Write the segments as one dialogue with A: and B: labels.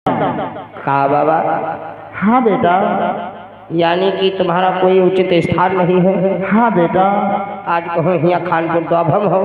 A: कहा बाबा?
B: हाँ बेटा।
A: यानी कि तुम्हारा कोई उचित स्थान नहीं है?
B: हाँ बेटा।
A: आज कहो यहाँ खानपुर द्वाभम हो?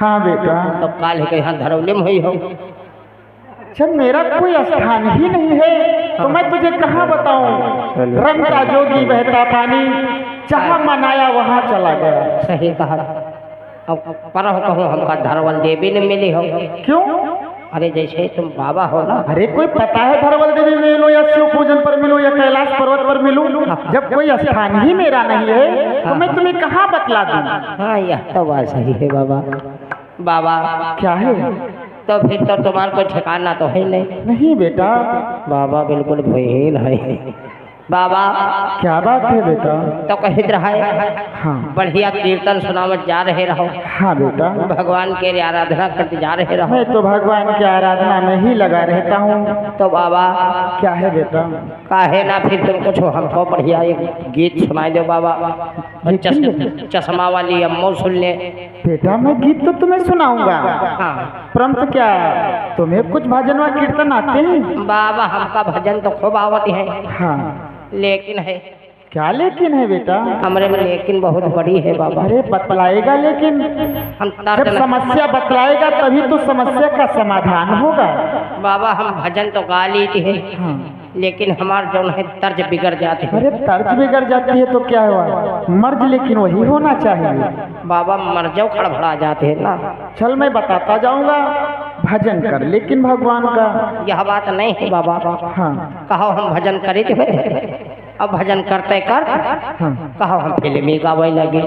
B: हाँ बेटा।
A: तो काल के यहाँ धरौले में हुई हो?
B: जब मेरा कोई स्थान ही नहीं है तो मैं तुझे कहाँ बताऊं? रंग का जोगी बहता पानी, जहाँ मनाया वहाँ चला गया।
A: सही कहा। अब पर कहो हमका धरवल देवी ने मिली हो?
B: क्यों?
A: अरे जैसे तुम बाबा हो ना।
B: अरे कोई पता है धरवल देवी मिलो या शिव पूजन पर मिलो या कैलाश पर्वत पर मिलूं? जब कोई स्थान ही मेरा नहीं है तो मैं तुम्हें कहाँ बतला दूं?
A: हाँ यह तो बात सही है बाबा। बाबा
B: क्या है?
A: तो फिर तो तुम्हारा कोई ठिकाना तो है नहीं?
B: नहीं बेटा।
A: बाबा बिल्कुल भयहीन है। बाबा
B: क्या बात है बेटा?
A: तो कहित रहा है
B: हाँ।
A: बढ़िया कीर्तन सुनावत जा रहे रहो।
B: हाँ बेटा।
A: भगवान के आराधना करते जा रहे रहो।
B: मैं तो भगवान की आराधना में ही लगा रहता हूँ।
A: तो बाबा
B: क्या है बेटा?
A: काहे ना फिर तुम कुछ हमको बढ़िया एक गीत सुनाई दो बाबा। चश्मा वाली अम्मो सुन ले।
B: बेटा मैं गीत तो तुम्हें सुनाऊंगा।
A: हाँ।
B: परंतु क्या तुम्हें कुछ भजन व कीर्तन आते हैं?
A: बाबा हमका भजन तो खूब आवती है।
B: हाँ।
A: लेकिन है।
B: क्या लेकिन है बेटा?
A: हमरे में लेकिन बहुत बड़ी है बाबा।
B: अरे बतलाएगा लेकिन
A: हम
B: जब समस्या बतलाएगा तभी तो समस्या का समाधान होगा।
A: बाबा हम भजन तो गा लेते हैं।
B: हाँ।
A: लेकिन हमार जो है तर्ज बिगड़ जाते हैं।
B: अरे तर्ज बिगड़ जाती है तो क्या हुआ? मर्ज लेकिन वही होना चाहिए।
A: बाबा मर्जो खड़बड़ा जाते हैं ना।
B: चल मैं बताता जाऊंगा। भजन कर लेकिन भगवान का।
A: यह बात नहीं है बाबा।
B: हाँ।
A: कहो हम भजन करे थे। अब भजन करते कर।
B: हाँ।
A: कहो हम फिल्मी गावे लगे।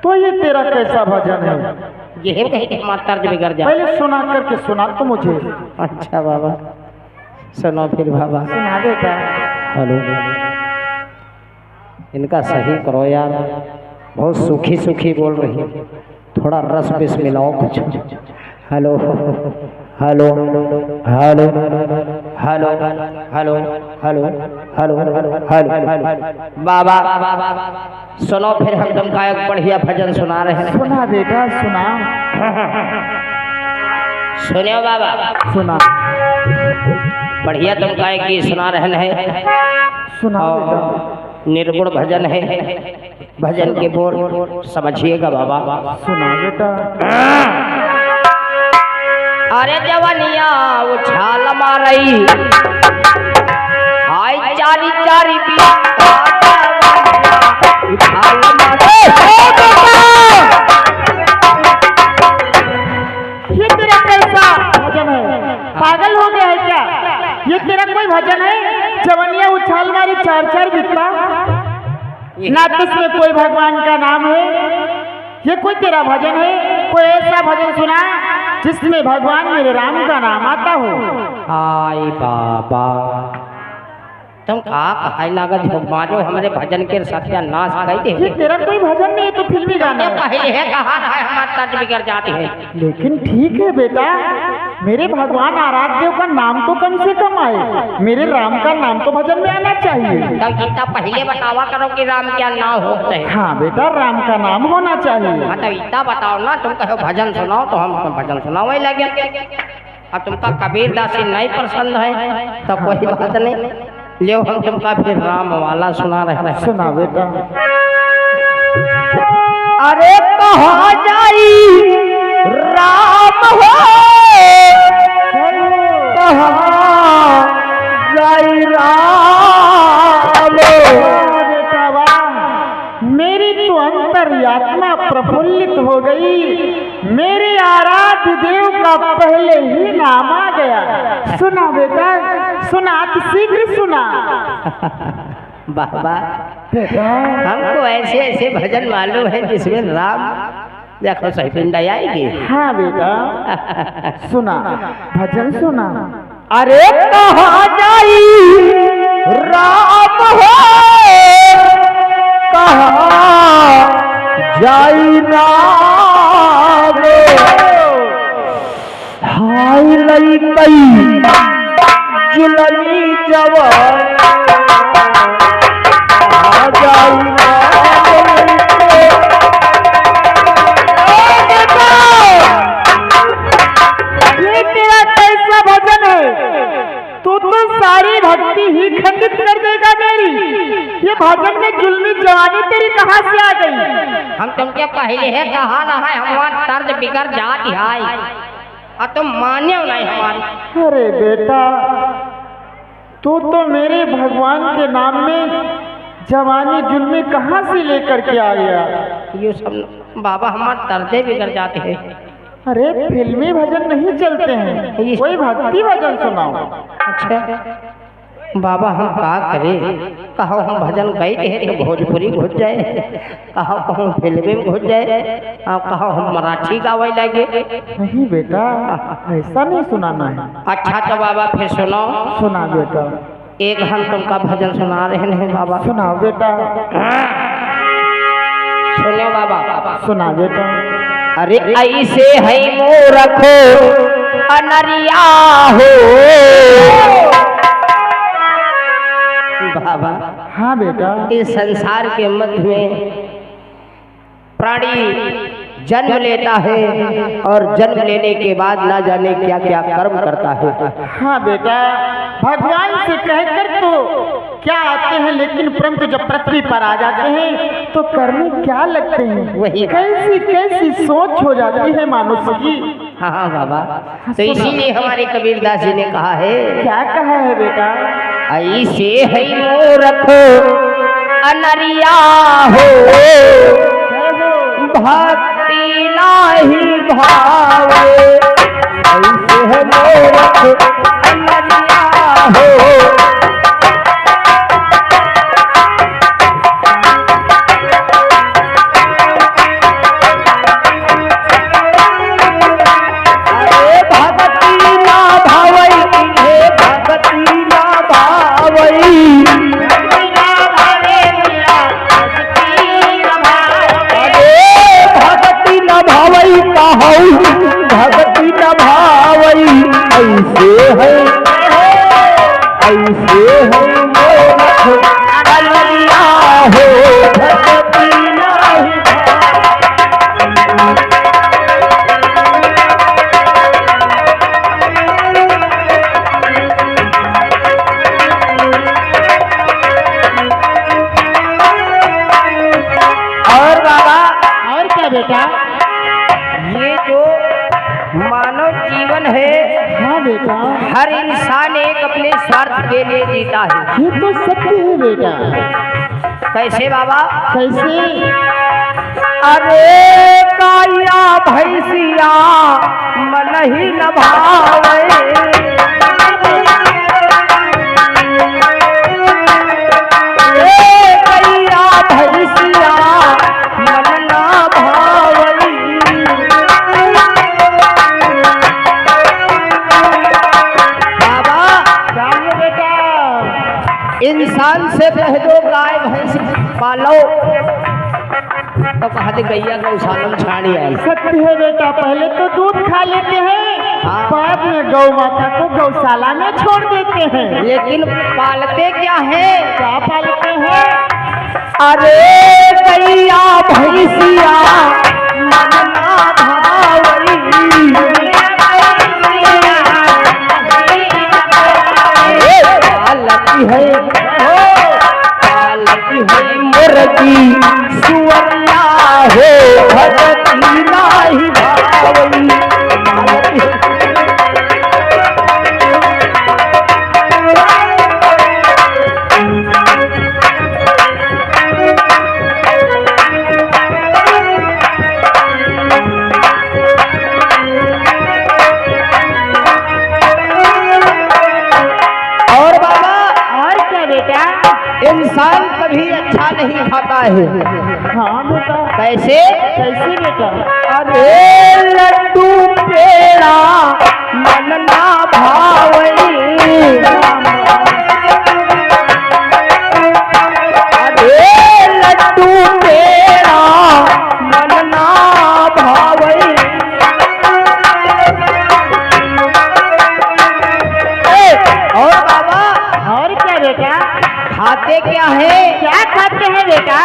B: तो ये तेरा कैसा भजन है?
A: ये कहे कि हमारा तर्ज बिगड़ जाए।
B: पहले सुना करके सुना तो मुझे।
A: अच्छा बाबा सुनो फिर बाबा।
B: सुना बेटा।
A: हेलो इनका सही करो यार। बहुत सूखी सूखी बोल रही है। थोड़ा रस बिस मिलाओ कुछ। Hello hello hello hello hello hello hello hello बाबा सुनो फिर हम तुमका एक बढ़िया भजन सुना रहे हैं।
B: सुना बेटा सुना।
A: सुनियो बाबा।
B: सुना।
A: बढ़िया तुमका एक गीत सुना रहे हैं।
B: सुना बेटा।
A: निर्गुण भजन है। भजन के बोल समझिएगा बाबा।
B: सुना बेटा।
A: अरे जवनिया उछाल मारई हाय चारी चारी उछाल
B: ये तेरा कैसा भजन है? पागल हो गया है क्या? ये तेरा कोई भजन है? जवनिया उछाल मारी चार चार बिता ना तो इसमें कोई भगवान का नाम है। ये कोई तेरा भजन है? कोई ऐसा भजन सुना जिसमें भगवान मेरे राम का नाम आता हो।
A: हाय बाबा तुम कहा लागत हो मारो हमारे भजन के सत्यानाश कहते
B: ये तेरा कोई भजन नहीं है तो फिल्मी गाना
A: पहले है कहा है हमारे तर्ज बिगड़ जाते हैं।
B: लेकिन ठीक है बेटा मेरे भगवान आराध्य का नाम तो कम से कम आए। मेरे राम का नाम तो भजन में आना चाहिए।
A: तब इतना पहले बतावा करो कि राम क्या नाम होता है।
B: हाँ बेटा राम का नाम होना चाहिए।
A: हाँ तो इतना बताओ ना। तुम कहो भजन सुनाओ तो हम भजन सुनाओ लगे। अब तुमका कबीर दासी नहीं पसंद है तो कोई बात नहीं। ले हम तुमका फिर राम वाला सुना रहे हैं।
B: सुना बेटा।
A: अरे कहाँ जाई राम हो कहाँ जाई राम।
B: बेटा वाह मेरी तो अंतर्यात्मा प्रफुल्लित हो गई। मेरे आराध्य देव का पहले ही नाम आ गया। सुना बेटा सुना तो शीघ्र सुना।
A: बाबा
B: बेटा
A: हमको ऐसे ऐसे भजन मालूम है जिसमें राम देखो सही पिंड आएगी।
B: हाँ बेटा सुना भजन सुना।
A: अरे कहाँ जाई राम हो कहाँ जाई राम। हाय लई कई जुलमी जवान
B: ये तेरा कैसा भजन है? तू तो सारी भक्ति ही खंडित कर देगा मेरी। ये भजन में जुल्मी जवानी तेरी कहाँ से आ गई?
C: हम तुमके पहले है कहा ना है हमार तर्ज बिगड़ जाती है और तुम मान्य नहीं हमारी।
B: अरे बेटा, तू तो मेरे भगवान के नाम में जवानी जुल्मी कहाँ से लेकर के आ गया?
C: ये सब बाबा हमारे तर्जे बिगड़ जाते हैं।
B: अरे फिल्मी भजन नहीं चलते हैं, कोई भक्ति भजन सुनाओ।
C: अच्छा बाबा हम का करें? कहो हम भजन गाते हैं तो भोजपुरी घुस जाए, कहो कहूँ फिल्म में घुस जाए, कहो हम मराठी गावे लगे।
B: नहीं बेटा, ऐसा नहीं सुनाना है।
C: अच्छा तो बाबा फिर सुनो।
B: सुना बेटा।
C: एक हम तुमका भजन सुना रहे हैं बाबा।
B: सुनाओ बेटा।
C: सुनो बाबा।
B: सुना बेटा।
C: अरे ऐसे है मूर्खो अनरिया हो बाबा।
B: हाँ बेटा।
C: इस संसार के मध्य में प्राणी जन्म लेता है और जन्म लेने के बाद ना जाने क्या क्या कर्म करता है।
B: हाँ बेटा, भगवान से कहकर तो क्या आते हैं, लेकिन परंतु जब पृथ्वी पर आ जाते हैं तो करने क्या लगते हैं।
C: वही
B: कैसी कैसी सोच हो जाती है मनुष्य की।
C: हाँ हाँ बाबा, तो इसीलिए हमारे कबीरदास जी ने कहा है।
B: क्या कहा है बेटा?
C: ऐसे है मूर्ख अनरिया हो भक्ति नाही भावे। ऐसे है मूर्ख अनरिया हो। भक्ति न भावई ऐसे है मूर्ख अनरिया हो भक्ति नहीं और बाबा।
B: और क्या बेटा?
C: ये जो मानव जीवन है,
B: हाँ बेटा,
C: हर इंसान एक अपने स्वार्थ के लिए जीता है।
B: ये तो सत्य है बेटा।
C: कैसे बाबा?
B: कैसे?
C: अरे काया भैंसिया मन ही न भावे। कैया भैंसिया मन ना भावई। इंसान से कह दो गाय भैंस पालो तो कहा दे गैया गौशाला में छाड़ी आई।
B: सत्य है बेटा, पहले तो दूध खा लेते हैं,
C: हाँ।
B: बाद में गौ माता को गौशाला में छोड़ देते हैं।
C: लेकिन पालते क्या है?
B: क्या पालते हैं?
C: अरे गैया भैंसिया मन ना भावई। पालती है मुर्गी सुअरिया हो भक्ति नाही भावई। और बाबा।
B: और क्या बेटा?
C: इंसान कभी अच्छा नहीं खाता है।
B: हाँ बेटा।
C: कैसे?
B: कैसे बेटा?
C: अरे लड्डू पेड़ा मन ना भावई। अरे लड्डू पेड़ा मन ना भावई। और बाबा।
B: और क्या बेटा?
C: खाते क्या है?
B: क्या खाते हैं बेटा?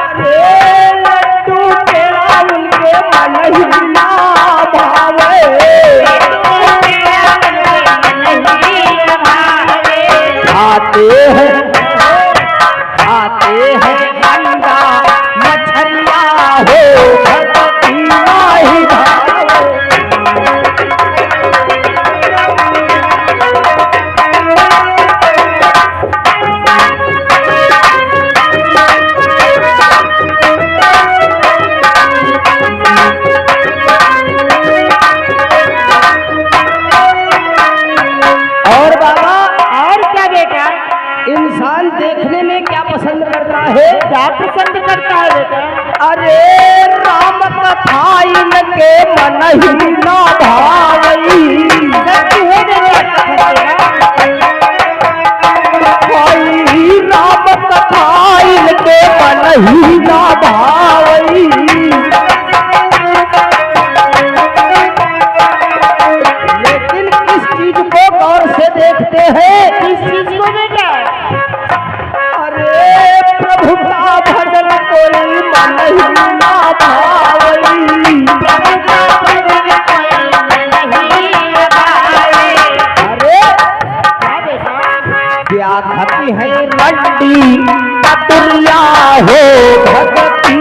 C: अरे लड्डू पेड़ा उनके मन ही ना भावे। इंसान देखने में क्या पसंद करता है?
B: क्या पसंद करता है बेटा?
C: अरे राम कथा इनके मन ही ना भावई,
B: सत्य है
C: कोई राम कथा इनके मन ही ना भावई। लेकिन किस चीज को गौर से देखते हैं?
B: किस चीज को बेटा?
C: अरे प्रभु का भजन कोई मन ही ना भावई,
B: प्रभु का भजन कोई मन ही भावे।
C: अरे
B: क्या बेटा?
C: क्या खती है रंडी पतुरिया हो भगती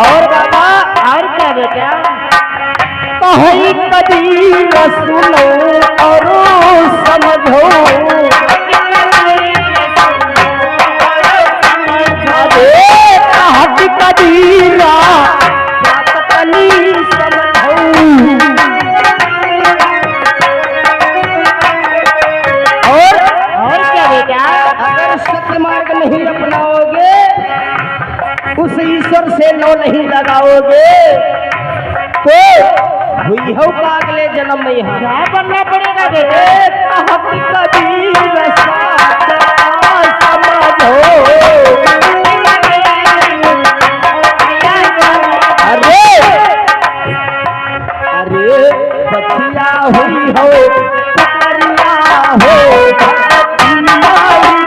C: और बाबा
B: और क्या बेटा?
C: कहीं कबीर सुनो और समझो, अरे कहत कबीरा बात तनी समझो।
B: और क्या बेटा?
C: अगर सत्य मार्ग नहीं अपनाओगे, उस ईश्वर से लो नहीं लगाओगे, तो हुई हो का अगले जन्म में यहाँ
B: क्या बनना पड़ेगा बेटा?
C: कबीर समझो। अरे अरे बतिया हुई हो पकड़िया हो भगतिया हुई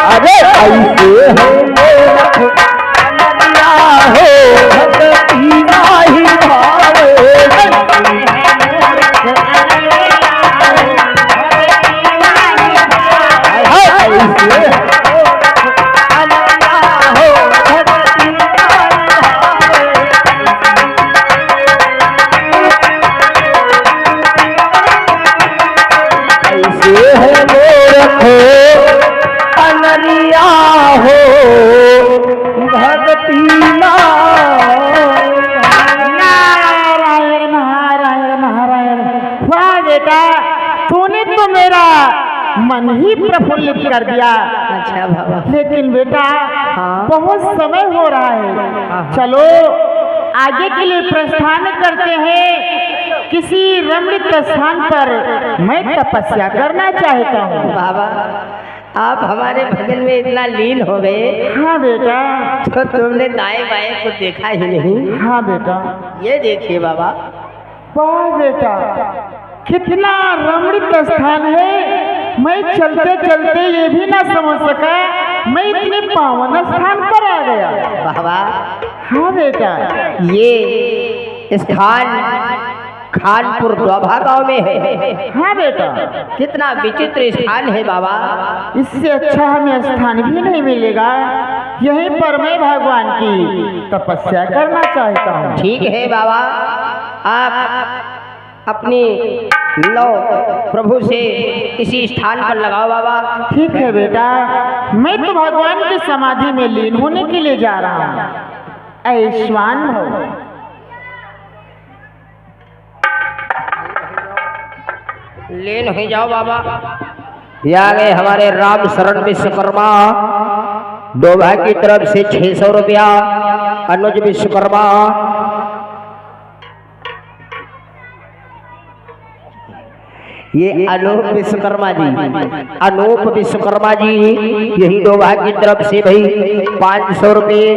C: अरे ऐसे हो मोरख नदिया हो भगती नाही भावे। ऐसे हो नदिया हो भगती नाही भावे। ऐसे है मोरख अनरिया हो भगती
B: नारायण नारायण नारायण। वाह बेटा, तूने तो मेरा मन ही प्रफुल्लित कर दिया।
C: अच्छा बाबा,
B: लेकिन बेटा
C: हाँ?
B: बहुत समय हो रहा है, चलो आगे के लिए प्रस्थान करते हैं। किसी रमणीय स्थान पर मैं तपस्या करना चाहता हूँ।
C: बाबा आप हमारे भजन में इतना लीन हो गए,
B: हाँ बेटा।
C: तो तुमने दाएं बाएं को देखा ही नहीं।
B: हाँ बेटा।
C: ये देखिए बाबा,
B: वाह बेटा, कितना रमणीय स्थान है। मैं चलते चलते ये भी ना समझ सका मैं इतने पावन स्थान पर आ गया।
C: बाबा
B: हाँ बेटा।
C: ये स्थान खानपुर डोभा गांव में है।
B: हाँ बेटा।
C: कितना विचित्र स्थान है बाबा,
B: इससे अच्छा हमें स्थान भी नहीं मिलेगा। यहीं पर मैं भगवान की तपस्या करना चाहता हूँ।
C: ठीक है बाबा, आप अपनी लो प्रभु से इसी स्थान पर लगाओ बाबा।
B: ठीक है बेटा, मैं तो भगवान की समाधि में लीन होने के लिए जा रहा हूँ। ऐश्वान भव।
C: लीन हो जाओ बाबा। ये आ गए हमारे राम शरण विश्वकर्मा, डोभा की तरफ से 600 रुपया। अनुज विश्वकर्मा, ये अनूप विश्वकर्मा जी, अनूप विश्वकर्मा जी यही डोभा की तरफ से भाई 500 रुपये।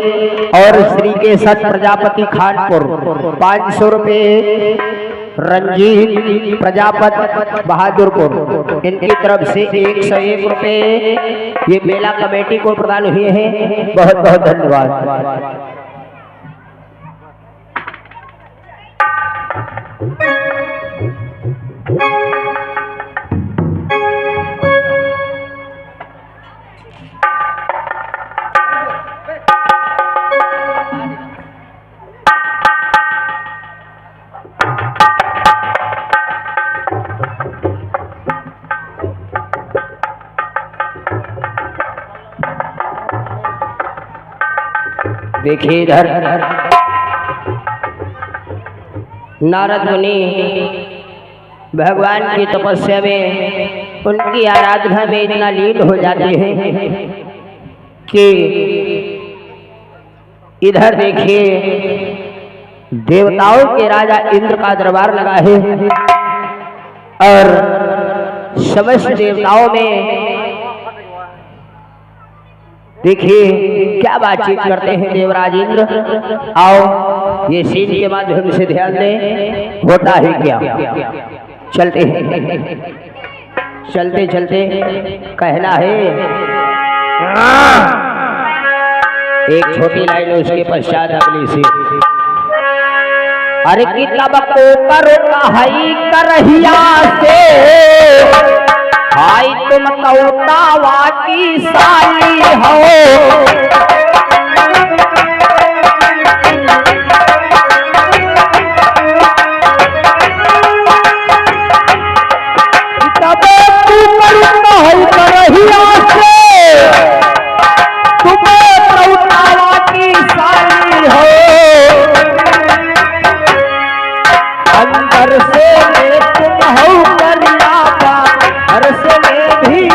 C: और श्री के सत प्रजापति खानपुर 500 रुपये। रंजीत प्रजापत बहादुरपुर इनकी तरफ से 101 रुपये ये मेला कमेटी को प्रदान हुए हैं। बहुत बहुत धन्यवाद। देखिए इधर नारद मुनि भगवान की तपस्या में उनकी आराधना में इतना लीन हो जाते हैं कि इधर देखिए देवताओं के राजा इंद्र का दरबार लगा है और समस्त देवताओं में देखिए क्या बातचीत करते हैं देवराज इंद्र। आओ ये सीन के माध्यम से ध्यान दें होता है क्या। चलते हैं, चलते चलते कहना है एक छोटी लाइन उसके पश्चात अगली सी। अरे कितना बको करो कहाई करहिया से भाई तुम कौतावा की साली हो। तब तू कौतावा करहिया से तुम कौतावा की साली हो। अंदर से तुम हो करिया हर से भी